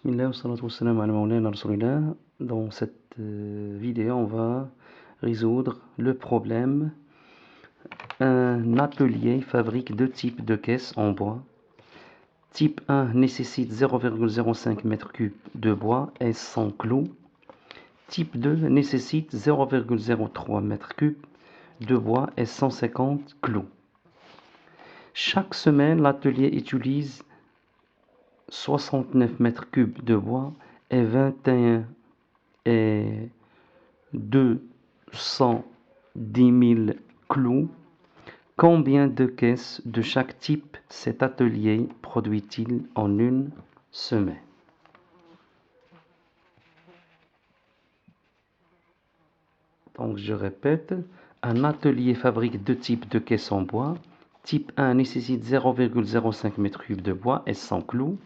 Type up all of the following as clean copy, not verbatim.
Bismillah wa salatu wa salam ala mawlana rasulillah. Dans cette vidéo, on va résoudre le problème. Un atelier fabrique deux types de caisses en bois. Type 1 nécessite 0,05 m3 de bois et 100 clous. Type 2 nécessite 0,03 m3 de bois et 150 clous. Chaque semaine, l'atelier utilise 69 m3 de bois et 21 et 210 000 clous. Combien de caisses de chaque type cet atelier produit-il en une semaine? Donc je répète, un atelier fabrique deux types de caisses en bois. Type 1 nécessite 0,05 m3 de bois et 100 clous.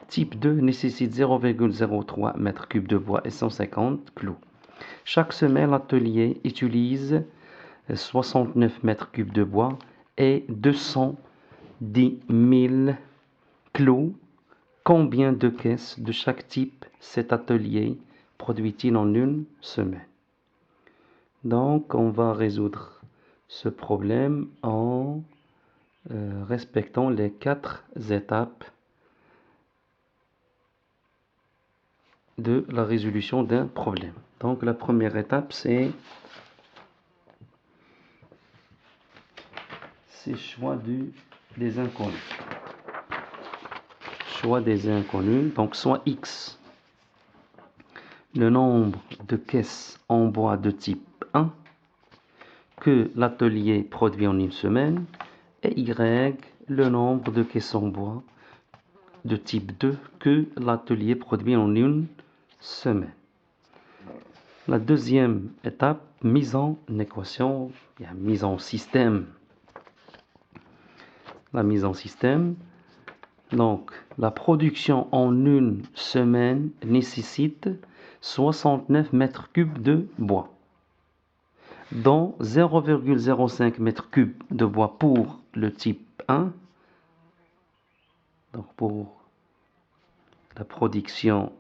Type 2 nécessite 0,03 m3 de bois et 150 clous. Chaque semaine, l'atelier utilise 69 m3 de bois et 210 000 clous. Combien de caisses de chaque type cet atelier produit-il en une semaine? Donc, on va résoudre ce problème en respectant les 4 étapes de la résolution d'un problème. Donc, la première étape, c'est choix des inconnus. Choix des inconnus. Donc, soit X, le nombre de caisses en bois de type 1 que l'atelier produit en une semaine, et Y, le nombre de caisses en bois de type 2 que l'atelier produit en une semaine. La deuxième étape, mise en équation, mise en système. La mise en système. Donc, la production en une semaine nécessite 69 m3 de bois, dont 0,05 m3 de bois pour le type 1. Donc, pour la production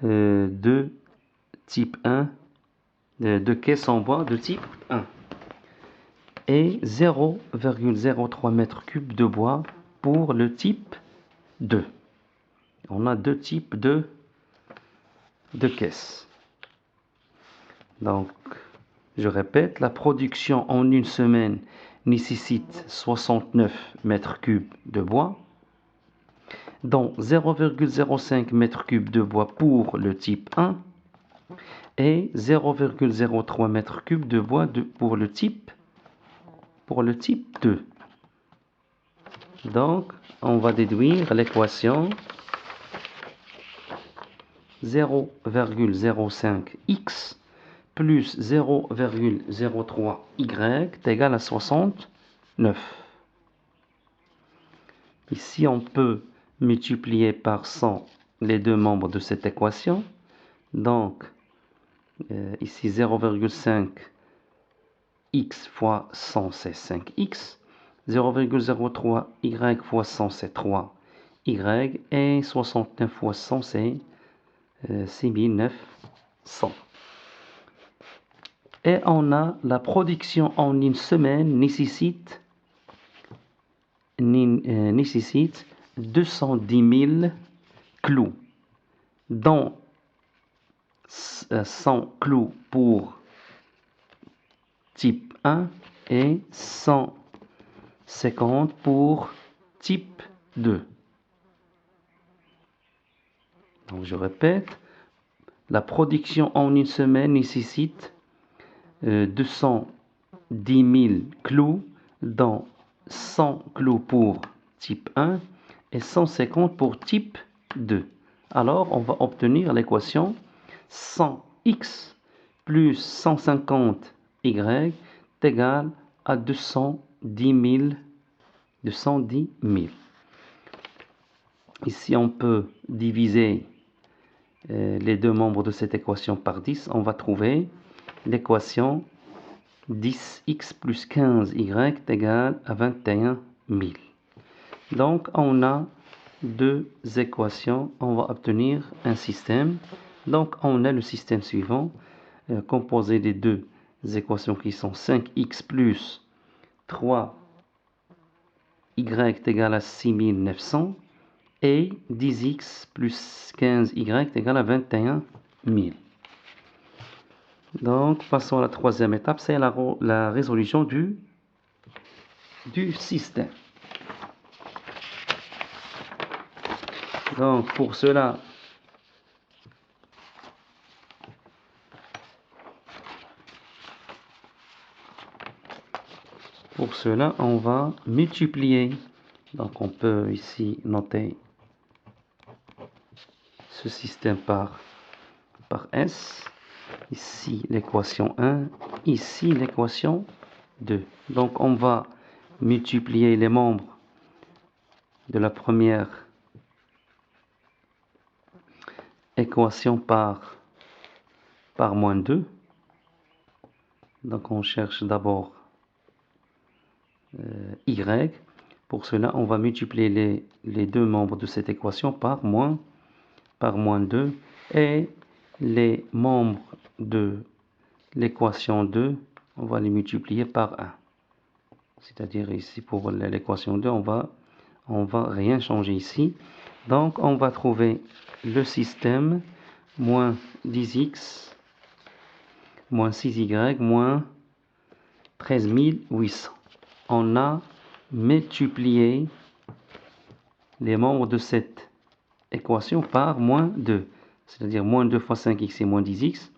de type 1, de caisses en bois de type 1, et 0,03 m3 de bois pour le type 2. On a deux types de caisses. Donc, je répète, la production en une semaine nécessite 69 m3 de bois, dont 0,05 m3 de bois pour le type 1 et 0,03 m3 de bois pour le type 2. Donc, on va déduire l'équation 0,05x plus 0,03y est égal à 69. Ici, on peut multiplier par 100 les deux membres de cette équation. Donc, ici 0,5 x fois 100, c'est 5x. 0,03 y fois 100, c'est 3y. Et 69 fois 100, c'est 6900. Et on a la production en une semaine nécessite 210 000 clous, dont 100 clous pour type 1 et 150 pour type 2. Donc je répète, la production en une semaine nécessite 210 000 clous, dont 100 clous pour type 1 et 150 pour type 2. Alors, on va obtenir l'équation 100x plus 150y est égal à 210 000. Ici, on peut diviser les deux membres de cette équation par 10. On va trouver l'équation 10x plus 15y égale à 21 000. Donc, on a deux équations. On va obtenir un système. Donc, on a le système suivant, composé des deux équations qui sont 5x plus 3y égale à 6900 et 10x plus 15y égale à 21 000. Donc, passons à la troisième étape, c'est la résolution du système. Donc, pour cela, on va multiplier. Donc, on peut ici noter ce système par S. Ici, l'équation 1. Ici, l'équation 2. Donc, on va multiplier les membres de la première équation par moins 2. Donc, on cherche d'abord y. Pour cela, on va multiplier les deux membres de cette équation par moins 2 et les membres de l'équation 2, on va les multiplier par 1. C'est-à-dire ici pour l'équation 2, on va rien changer ici. Donc on va trouver le système moins 10x moins 6y moins 13 800. On a multiplié les membres de cette équation par moins 2. C'est-à-dire moins 2 fois 5x c'est moins 10x.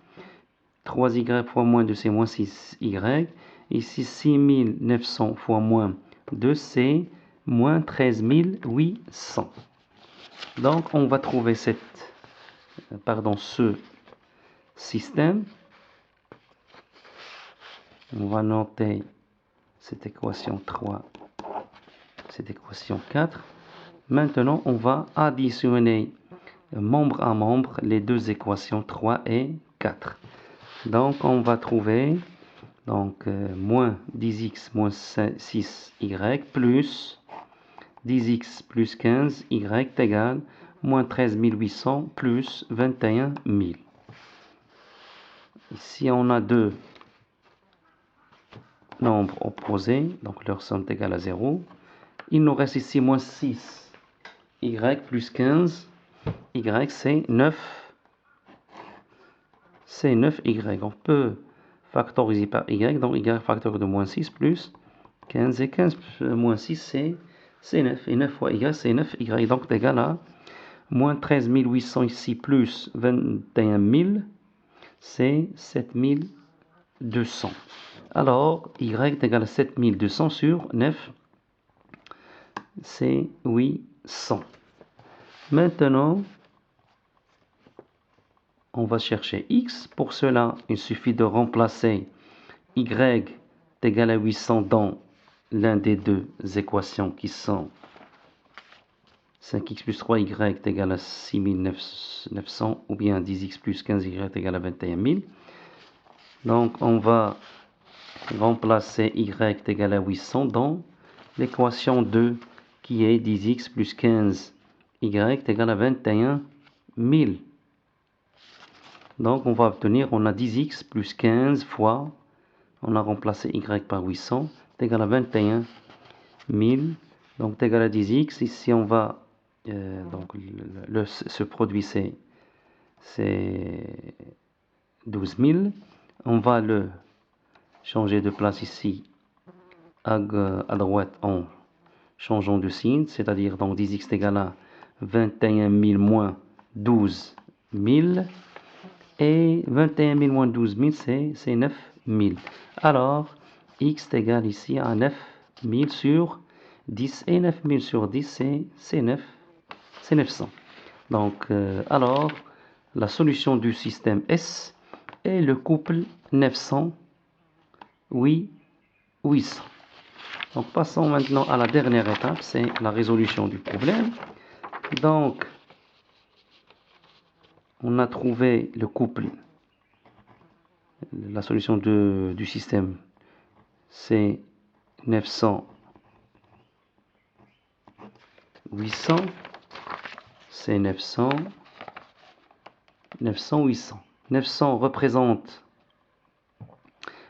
3y fois moins 2 c'est moins 6y. Ici 6900 fois moins 2 c'est moins 13 800. Donc on va trouver ce système. On va noter cette équation 3, cette équation 4. Maintenant on va additionner membre à membre les deux équations 3 et 4. Donc on va trouver moins 10x moins 6y plus 10x plus 15y égale moins 13 800 plus 21 000. Ici on a deux nombres opposés, donc leur somme est égale à 0. Il nous reste ici moins 6y plus 15. Y c'est 9. C'est 9y. On peut factoriser par y. Donc y facteur de moins 6 plus 15. Et 15 moins 6 c'est 9. Et 9 fois y c'est 9y. Donc c'est égal à moins 13 800 ici plus 21 000. C'est 7200. Alors y est égal à 7200 sur 9. C'est 800. Maintenant, on va chercher x. Pour cela, il suffit de remplacer y est égal à 800 dans l'un des deux équations qui sont 5x plus 3y est égal à 6900 ou bien 10x plus 15y est égal à 21 000. Donc on va remplacer y est égal à 800 dans l'équation 2 qui est 10x plus 15y est égal à 21 000. Donc on va obtenir, on a 10x plus 15 fois, on a remplacé y par 800, est égal à 21 000. Donc est égal à 10x. Ici on va, ce produit c'est 12 000. On va le changer de place ici à droite en changeant de signe, c'est-à-dire donc 10x est égal à 21 000 moins 12 000. Et 21 000 moins 12 000, c'est 9 000. Alors, x est égal ici à 9 000 sur 10. Et 9 000 sur 10, c'est 900. Donc, alors, la solution du système S est le couple 900, 800. Donc, passons maintenant à la dernière étape, c'est la résolution du problème. Donc, on a trouvé le couple, la solution du système c'est 900, 800, c'est 900, 900, 800. 900 représente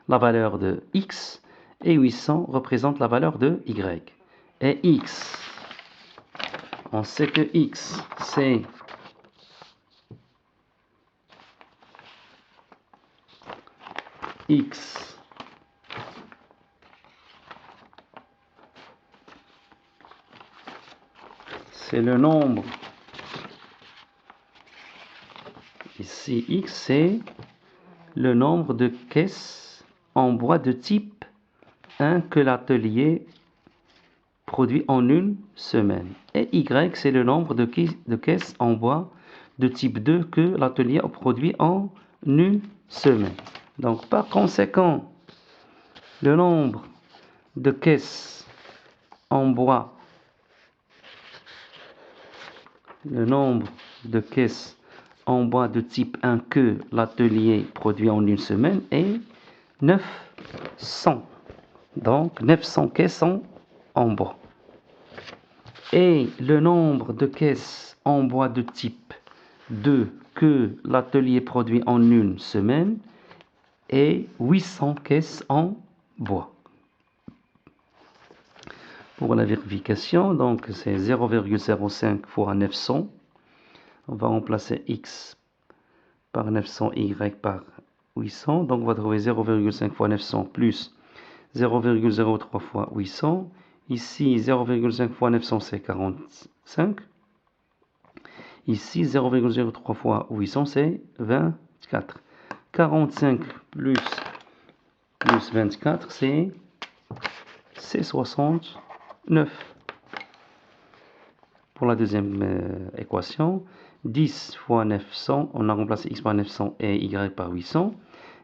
la valeur de x et 800 représente la valeur de y. Et x, on sait que x, c'est x, c'est le nombre. Ici, x, c'est le nombre de caisses en bois de type 1 que l'atelier produit en une semaine. Et y, c'est le nombre de caisses en bois de type 2 que l'atelier a produit en une semaine. Donc, par conséquent, le nombre de caisses en bois, de type 1 que l'atelier produit en une semaine est 900. Donc, 900 caisses en bois. Et le nombre de caisses en bois de type 2 que l'atelier produit en une semaine est 800 caisses en bois. Pour la vérification, donc c'est 0,05 fois 900. On va remplacer x par 900, y par 800. Donc on va trouver 0,5 fois 900 plus 0,03 fois 800. Ici, 0,5 fois 900, c'est 45. Ici, 0,03 fois 800, c'est 24. 45 plus 24, c'est 69. Pour la deuxième équation, 10 fois 900, on a remplacé x par 900 et y par 800.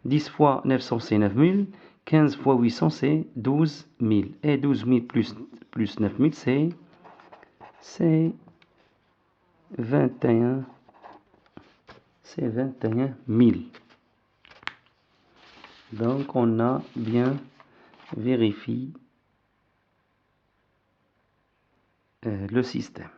10 fois 900, c'est 9000. 15 fois 800, c'est 12000. Et 12000 plus 9000, c'est 21 000. Donc, on a bien vérifié le système.